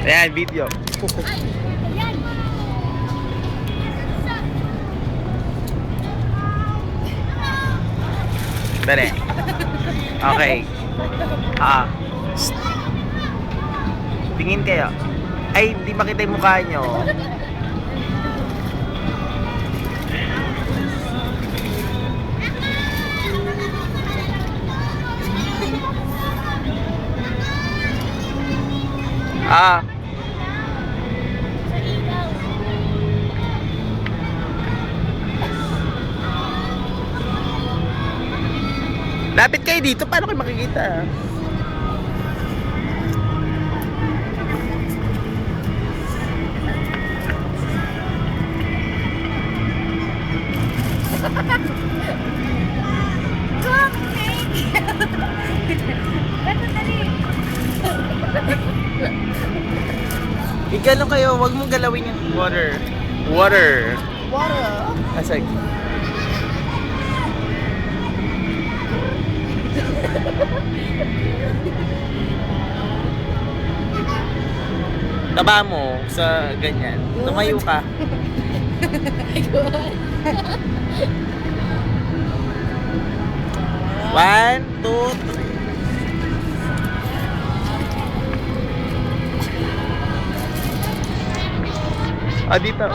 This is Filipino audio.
Ayan, video. Dali. Okay. Tingin kayo. Ay, di makita yung mukha nyo. Lapit kayo dito, paano kayo makikita? Igano kayo, wag mong galawin yung water. Water. Asag. Taba mo sa ganyan. Tumayo ka. One, two, three. Dito.